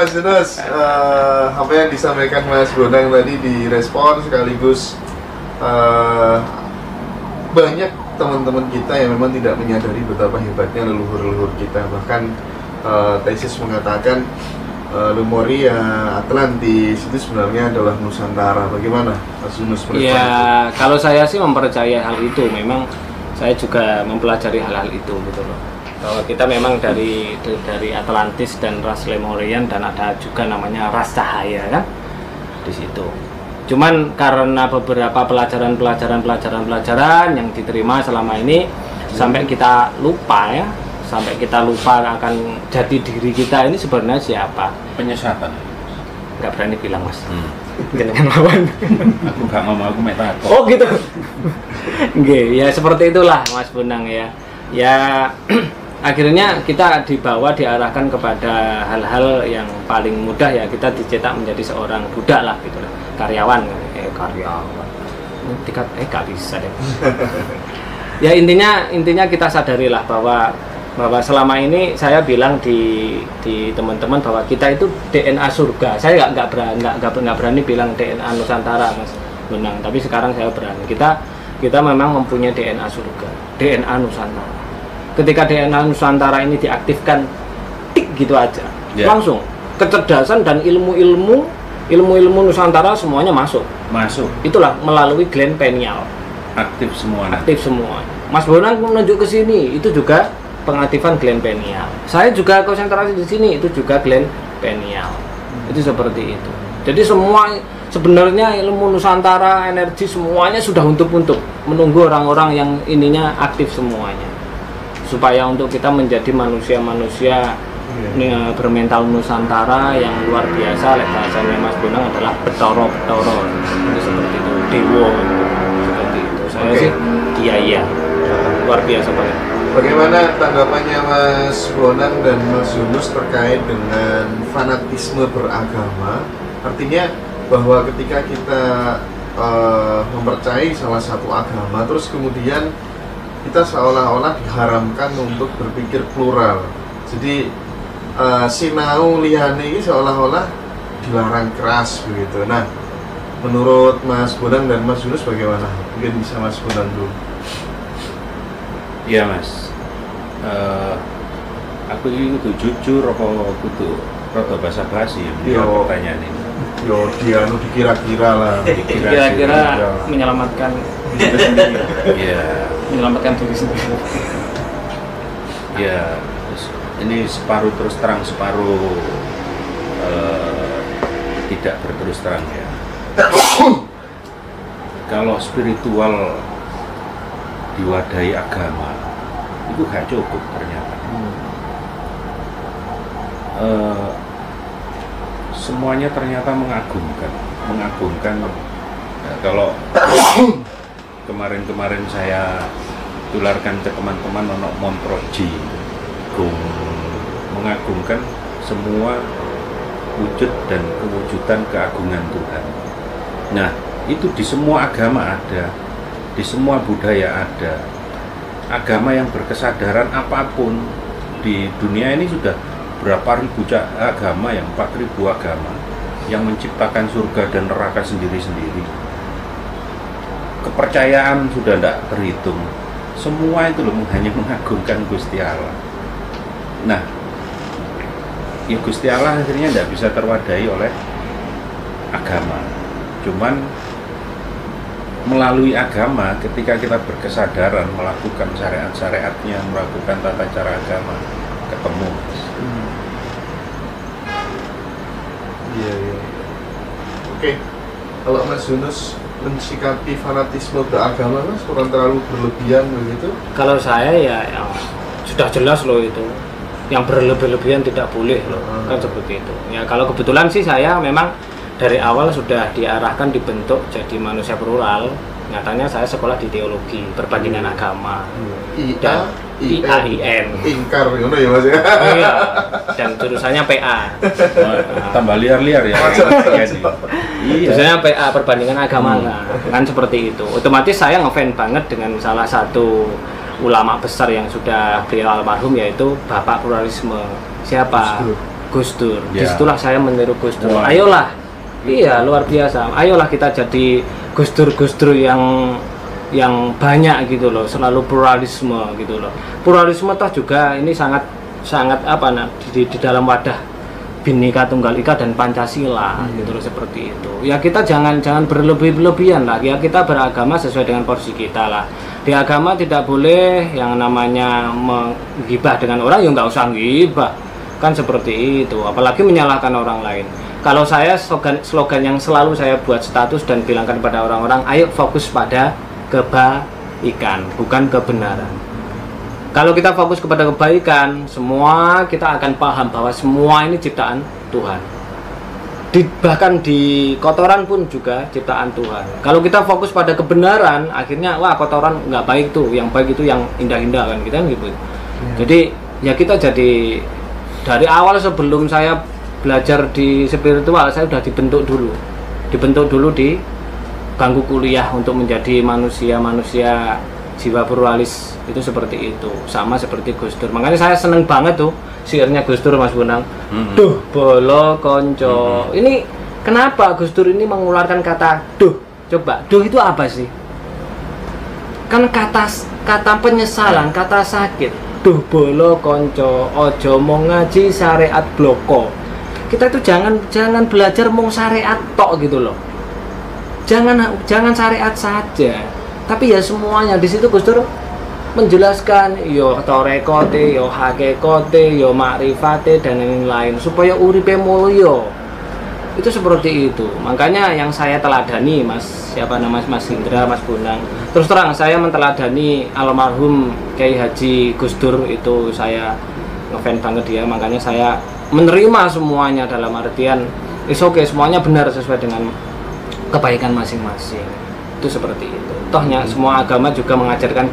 Mas Yunus, apa yang disampaikan Mas Bonang tadi direspon sekaligus banyak teman-teman kita yang memang tidak menyadari betapa hebatnya leluhur-leluhur kita. Bahkan tesis mengatakan Lemuria, Atlantis itu sebenarnya adalah Nusantara. Bagaimana Mas Yunus? Ya, kalau saya sih mempercayai hal itu. Memang saya juga mempelajari hal-hal itu gitu loh. Bahwa kita memang dari Atlantis dan ras Lemurian, dan ada juga namanya ras cahaya kan di situ. Cuman karena beberapa pelajaran yang diterima selama ini sampai kita lupa ya. Sampai kita lupa akan jati diri kita ini sebenarnya siapa. Penyesatan. Nggak berani bilang Mas. Jangan lawan. Aku nggak ngomong, aku meta. Oh gitu. Nggih, ya seperti itulah Mas Bonang ya. Ya akhirnya kita diarahkan kepada hal-hal yang paling mudah ya, kita dicetak menjadi seorang budak lah gitu lah. Karyawan. Nggak bisa deh. Ya intinya kita sadarilah bahwa selama ini saya bilang di teman-teman bahwa kita itu DNA surga. Saya nggak berani bilang DNA Nusantara Mas Bonang, tapi sekarang saya berani. Kita memang mempunyai DNA surga, DNA Nusantara. Ketika DNA Nusantara ini diaktifkan, tik gitu aja, langsung kecerdasan dan ilmu Nusantara semuanya masuk. Itulah melalui gland pineal. Aktif semua. Mas Bonang menunjuk ke sini, itu juga pengaktifan gland pineal. Saya juga konsentrasi di sini, itu juga gland pineal. Itu seperti itu. Jadi semua sebenarnya ilmu Nusantara, energi semuanya sudah untuk menunggu orang-orang yang ininya aktif semuanya. Supaya untuk kita menjadi manusia-manusia bermental Nusantara yang luar biasa. Bahasanya Mas Bonang adalah betoro. Itu seperti itu. Dewa seperti itu. Saya sih iya. Luar biasa banget. Bagaimana tanggapannya Mas Bonang dan Mas Yunus terkait dengan fanatisme beragama? Artinya bahwa ketika kita mempercayai salah satu agama, terus kemudian kita seolah-olah diharamkan untuk berpikir plural. Jadi sinau liyane ini seolah-olah dilarang keras begitu. Nah, menurut Mas Bonang dan Mas Yunus bagaimana? Mungkin bisa Mas Bonang dulu. Iya Mas, aku ini kudu jujur apa kudu rada basa-basi ya pertanyaan ini. Yo dia dikira-kira lah. Kira-kira menyelamatkan diri sendiri. Iya. Menyelamatkan diri sendiri. Ya, ini separuh terus terang, separuh tidak berterus terang ya. Kalau spiritual diwadahi agama itu gak cukup ternyata. Semuanya ternyata mengagumkan. Kalau kemarin saya tularkan ke teman-teman ono montroji mengagumkan semua wujud dan kewujudan keagungan Tuhan. Nah, itu di semua agama ada. Di semua budaya ada. Agama yang berkesadaran apapun di dunia ini sudah berapa ribu agama, yang 4.000 agama yang menciptakan surga dan neraka sendiri-sendiri. Kepercayaan sudah tidak terhitung. Semua itu loh hanya mengagungkan Gusti Allah. Nah, ya Gusti Allah akhirnya tidak bisa terwadahi oleh agama. Cuman melalui agama, ketika kita berkesadaran melakukan syariat-syariatnya, melakukan tata cara agama, ketemu. Iya. Oke, kalau Mas Yunus mensikapi fanatisme beragama, Mas, kurang terlalu berlebihan begitu? Kalau saya ya sudah jelas loh itu, yang berlebih-lebihan tidak boleh loh, kan seperti itu. Ya kalau kebetulan sih saya memang dari awal sudah diarahkan dibentuk jadi manusia plural. Nyatanya saya sekolah di teologi perbandingan agama. IAIN. Ingkar ngono ya Mas ya. Iya. Dan jurusannya PA. Tambah liar-liar ya. Jurusannya PA perbandingan agama kan seperti itu. Otomatis saya ngefans banget dengan salah satu ulama besar yang sudah beliau almarhum, yaitu Bapak Pluralisme. Siapa? Gus Dur. Ya. Disitulah saya meniru Gus Dur. Wah. Ayolah, iya luar biasa. Ayolah kita jadi Gus Dur yang banyak gitu loh. Selalu pluralisme gitu loh. Pluralisme toh juga ini sangat apa di dalam wadah Bhinneka Tunggal Ika dan Pancasila gitu loh, seperti itu. Ya kita jangan berlebih-lebihan lah. Ya kita beragama sesuai dengan porsi kita lah. Di agama tidak boleh yang namanya menggibah dengan orang, ya nggak usah gibah. Kan seperti itu. Apalagi menyalahkan orang lain. Kalau saya slogan yang selalu saya buat status dan bilangkan pada orang-orang, ayo fokus pada kebaikan, bukan kebenaran. Kalau kita fokus kepada kebaikan, semua kita akan paham bahwa semua ini ciptaan Tuhan. Bahkan di kotoran pun juga ciptaan Tuhan. Kalau kita fokus pada kebenaran, akhirnya wah kotoran nggak baik tuh, yang baik itu yang indah-indah kan kita gitu. Jadi ya kita jadi dari awal sebelum saya belajar di spiritual, saya sudah dibentuk dulu di bangku kuliah untuk menjadi manusia jiwa pluralis itu seperti itu, sama seperti Gus Dur. Makanya saya seneng banget tuh syairnya Gus Dur, Mas Bonang. Duh bolo konco. Ini kenapa Gus Dur ini mengeluarkan kata duh? Coba, duh itu apa sih? Kan kata penyesalan, kata sakit. Duh bolo konco, ojo mau ngaji syariat bloko. Kita itu jangan belajar mau syariat tok gitu loh. Jangan syariat saja. Tapi ya semuanya di situ Gus Dur menjelaskan yo torekote, yo hakekote, yo makrifate dan lain-lain supaya uripe mulya. Itu seperti itu. Makanya yang saya teladani Mas Indra, Mas Bonang. Terus terang saya menteladani almarhum Kiai Haji Gus Dur, itu saya ngefans banget dia. Makanya saya menerima semuanya dalam artian oke, semuanya benar sesuai dengan kebaikan masing-masing. Itu seperti itu. Tohnya semua agama juga mengajarkan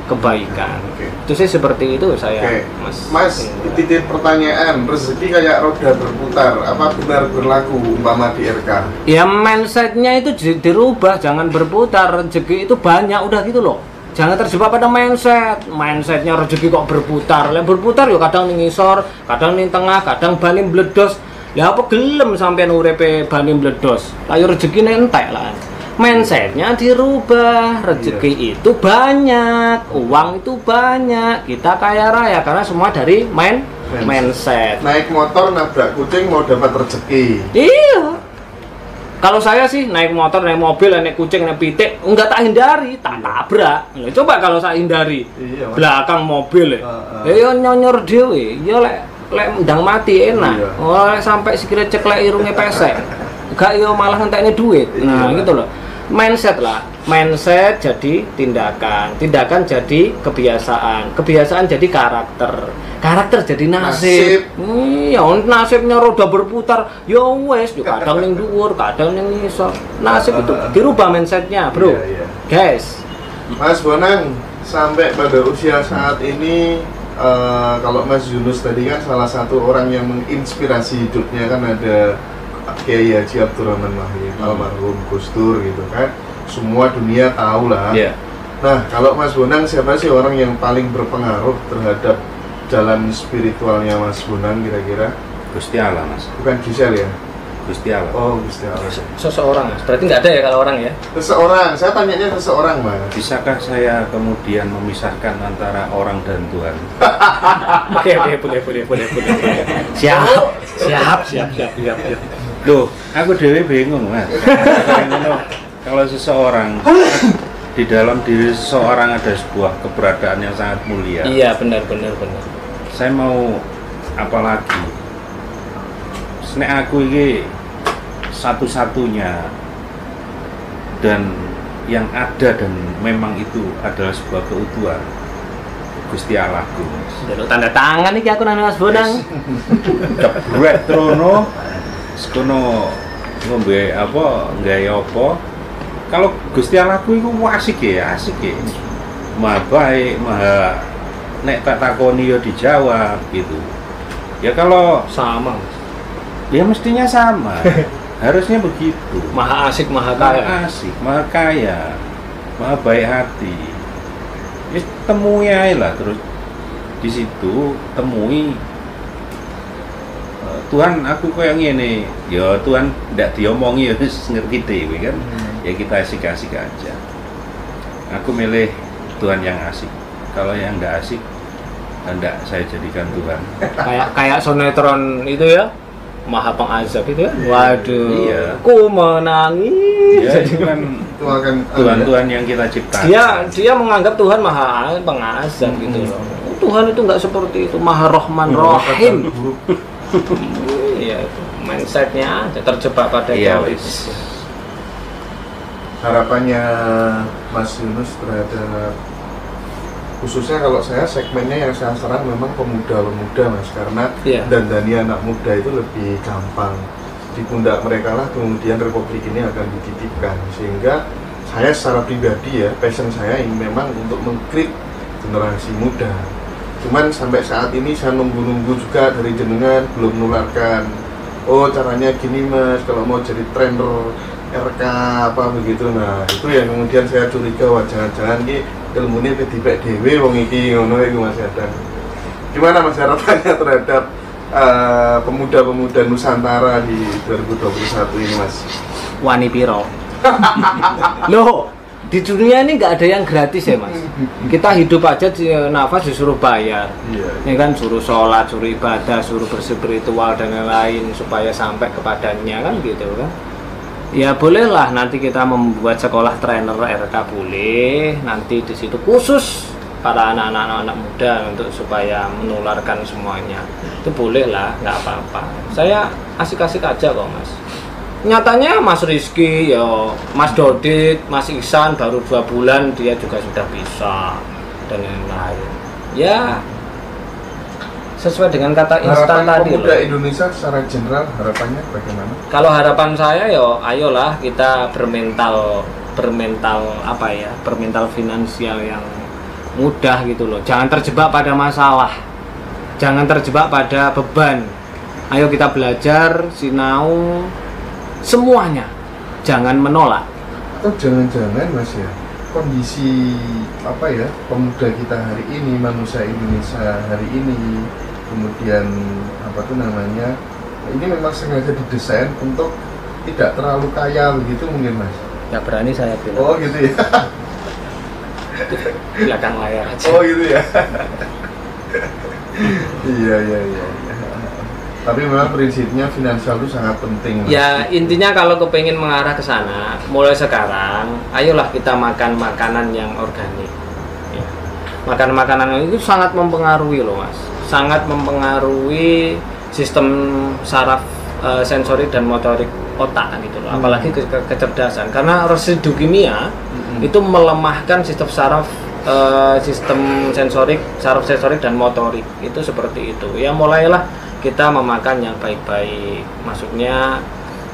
kebaikan. Itu sih seperti itu saya. Mas, titip pertanyaan, rezeki kayak roda berputar, apa benar berlaku umpama di RK? Ya mindsetnya itu dirubah, jangan berputar. Rezeki itu banyak, udah gitu loh. Jangan terjebak pada mindsetnya rezeki kok berputar. Berputar ya kadang ning ngisor, kadang ning tengah, kadang bani meledos. Ya apa gelem sampean urepe bani meledos. Lah yo rezekine entek lah. Mindsetnya dirubah, rezeki itu banyak, uang itu banyak, kita kaya raya karena semua dari mindset. Naik motor nabrak kucing mau dapat rezeki. Iya. Kalau saya sih naik motor, naik mobil, naik kucing, naik pitik, enggak tak hindari, tak tabrak. Coba kalau saya hindari, belakang mobil ya nyonyor dhewe, ya lek ndang mati enak. Oh, sampai sikile ceklek irunge pesek. Gak yo malah ngentekne duit. Nah, gitu loh. Mindset lah. Mindset jadi tindakan jadi kebiasaan jadi karakter jadi nasib. Ya nasibnya roda berputar. Ya wes, kadang ning dhuwur, kadang ning ngisor. Nasib itu dirubah mindsetnya, bro. Guys, Mas Bonang, sampai pada usia saat ini, kalau Mas Yunus tadi kan salah satu orang yang menginspirasi hidupnya, kan ada Kiai Haji Abdurrahman Wahid, almarhum Gus Dur gitu kan, semua dunia tahu lah. Nah, kalau Mas Bonang, siapa sih orang yang paling berpengaruh terhadap jalan spiritualnya Mas Bonang kira-kira? Gusti Allah, Mas. Bukan Gisel ya? Gusti Allah. Oh, Gusti Allah. Seseorang, Mas. Berarti nggak ada ya kalau orang ya? Seseorang, saya tanyanya seseorang, Mas. Bisakah saya kemudian memisahkan antara orang dan Tuhan? Oke, boleh. Siap. Loh, aku dewe bingung, Mas. Kalau seseorang, di dalam diri seseorang ada sebuah keberadaan yang sangat mulia. Iya, benar. Saya mau apa lagi? Nek aku ini satu-satunya dan yang ada dan memang itu adalah sebuah keutuhan Gusti Allahku. Jaluk tanda tangan iki aku nang Mas Bonang. Jebret trono sekono ngombe apa nggawe apa. Kalau Gusti Allahku iku asik ya. Maha baik, maha nek tak takoni ya dijawab gitu. Ya kalau sama, ya mestinya sama. Harusnya begitu. Maha asik, maha kaya, maha baik hati. Ya temui aja lah, terus di situ temui Tuhan aku kayak gini, ya Tuhan tidak diomongi ya ngerti dewe kan, ya kita asik-asik aja. Aku milih Tuhan yang asik. Kalau yang nggak asik, enggak saya jadikan Tuhan. Kayak sonetron itu ya, Maha Pengazab itu ya. Waduh, Iya. ku menangis. Ya, itu kan Itu akan Tuhan-Tuhan yang kita ciptakan. Dia menganggap Tuhan Maha Pengazab gitu loh. Tuhan itu nggak seperti itu, Maha Rahman Rahim. Iya, itu mindsetnya aja terjebak pada Iya, egois. harapannya Mas Yunus terhadap, khususnya kalau saya segmennya yang saya saran memang pemuda-pemuda Mas, karena Iya. dandani anak muda itu lebih gampang. Di pundak mereka lah kemudian republik ini akan dititipkan, sehingga saya secara pribadi ya, passion saya ini memang untuk mengkrit generasi muda. Cuman sampai saat ini saya nunggu-nunggu juga dari jenengan belum menularkan, oh caranya gini Mas kalau mau jadi trainer RK apa begitu. Nah itu yang kemudian saya curiga, wah jangan-jangan ki ilmunya kedipek dewe wong iki ngono iku Mas Yadan. Gimana Mas harapannya terhadap pemuda-pemuda Nusantara di 2021 ini Mas? Wani piro. Loh, di dunia ini nggak ada yang gratis ya Mas. Kita hidup aja nafas disuruh bayar. Iya. Ini kan suruh sholat, suruh ibadah, suruh berspiritual dan lain-lain supaya sampai kepadanya kan gitu kan. Ya bolehlah nanti kita membuat sekolah trainer RK boleh, nanti di situ khusus para anak-anak muda untuk supaya menularkan semuanya. Itu boleh lah, nggak apa-apa. Saya asik-asik aja kok Mas. Nyatanya Mas Rizky, ya Mas Dodit, Mas Iksan baru 2 bulan dia juga sudah bisa dan lain-lain. Ya sesuai dengan kata instan Harapan tadi pemuda loh. Indonesia secara general harapannya bagaimana? Kalau harapan saya yo, ayolah kita bermental apa ya, bermental finansial yang mudah gitu loh. Jangan terjebak pada masalah, jangan terjebak pada beban. Ayo kita belajar, sinau semuanya, jangan menolak. Atau jangan-jangan Mas ya, kondisi apa ya pemuda kita hari ini, manusia Indonesia hari ini, kemudian apa tuh namanya, ini memang sengaja didesain untuk tidak terlalu kaya begitu mungkin Mas? Nggak berani saya bilang. Oh gitu ya. Belakang layar aja. Oh gitu ya. Iya. Tapi memang prinsipnya finansial itu sangat penting Mas. Ya intinya kalau kepengen mengarah ke sana, mulai sekarang, ayolah kita makan makanan yang organik. Ya. Makan makanan itu sangat mempengaruhi loh Mas, sangat mempengaruhi sistem saraf sensorik dan motorik otak gitu loh. Apalagi kecerdasan, karena residu kimia itu melemahkan sistem saraf, sistem sensorik, saraf sensorik dan motorik itu seperti itu. Ya mulailah kita memakan yang baik-baik, maksudnya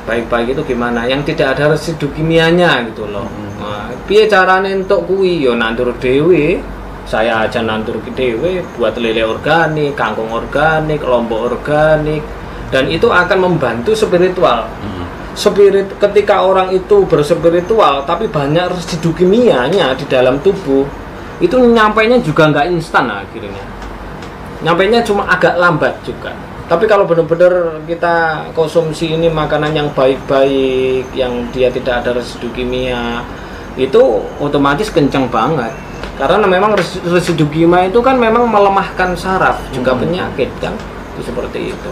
baik-baik itu gimana? Yang tidak ada residu kimianya gitu loh. Nah, piye carane entuk kuwi? Yo nandur dhewe. Saya aja nandur dhewe, buat lele organik, kangkung organik, lombok organik, dan itu akan membantu spiritual. Ketika orang itu berspiritual tapi banyak residu kimianya di dalam tubuh, itu nyampainya juga nggak instan akhirnya. Nyampainya cuma agak lambat juga. Tapi kalau benar-benar kita konsumsi ini makanan yang baik-baik, yang dia tidak ada residu kimia, itu otomatis kenceng banget. Karena memang residu kimia itu kan memang melemahkan saraf, juga penyakit kan, itu seperti itu.